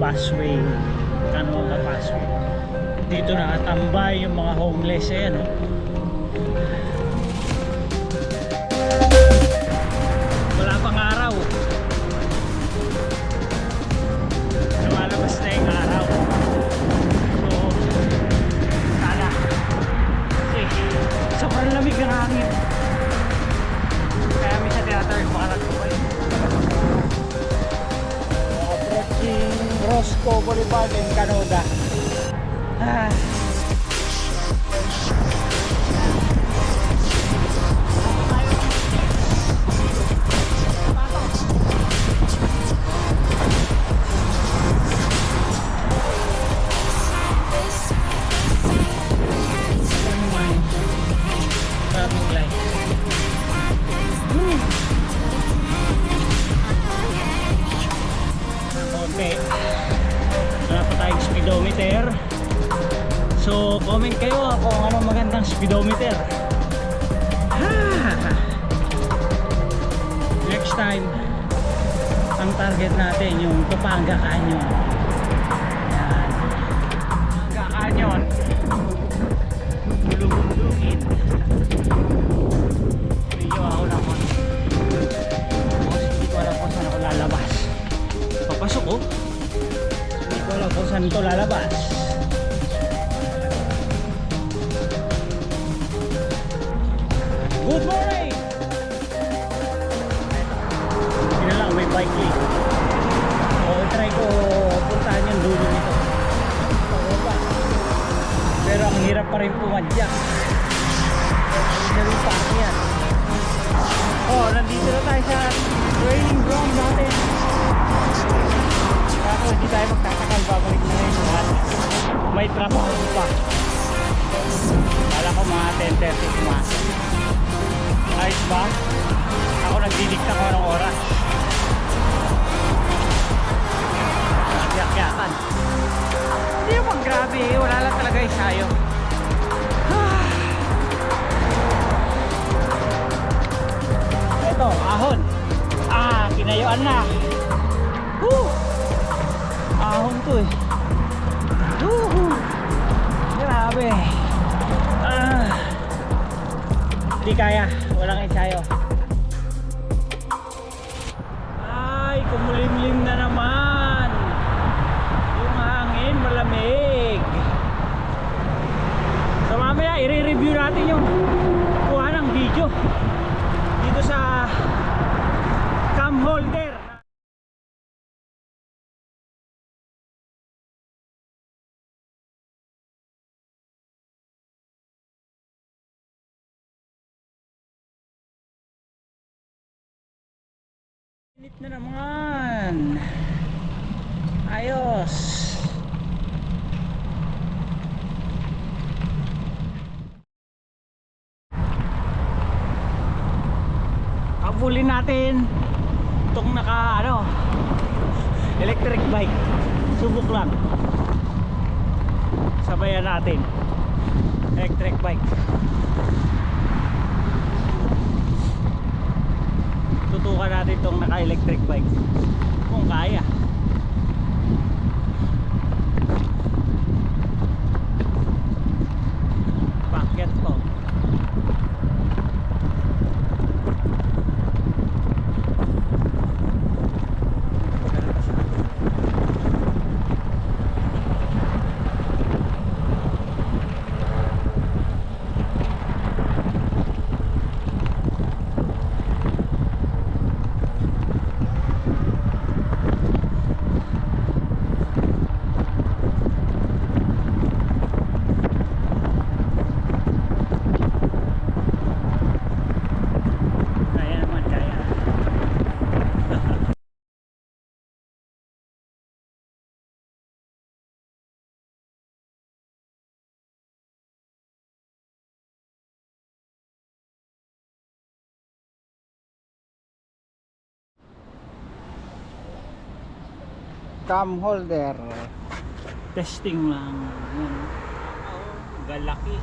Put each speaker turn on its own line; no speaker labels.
Passway, Canoga Passway. Dito nakatambay yung mga homeless eh, no? Wala pang araw, lumalabas na yung araw. So sana, kasi sobrang lamig ng hangin, kaya minsan tinatawag makalag ko kayo. Approaching Roscoe Boulevard in Canoga. Traffic light. Konti. Wala pa tayong speedometer. So comment kayo kung anong magandang speedometer. Next time, ang target natin yung Topanga Canyon. Yan. Topanga Canyon. Bulubulugin. Medyo ako na ko. Hindi ko alam kung saan ako lalabas. Papasok ko. Hindi ko alam kung saan ito lalabas. Good morning! Hindi na lang, may bike lane. So, try ko puntahan yung dulo nito. Pababa. Pero ang hirap pa rin pumadyak. Hindi rin park yan. Oh, nandito na tayo sa training ground natin. Kako, hindi tayo magtatakal. Babalik na ngayon lahat. May traffic pa. Kala ko mga 10:30 pumasok. Ayos ba? Ako nagdidikta ko ng oras. Yakyakan. Hindi naman grabe eh. Wala lang talaga isayo. Ito, ahon. Kinayuan na. Ahon to eh. Grabe. Hindi kaya, walang ensayo. Ay, kumulimlim na naman. Yung hangin, malamig. So mamaya, i-review natin yung kuha ng video dito sa cam holder. Init na naman. Ayos. Habulin natin itong electric bike. Subok lang. Sabayan natin. Electric bike. Tutukan natin itong naka-electric bike kung kaya. Packet po. Cam holder. Testing lang. Yan. Galaki.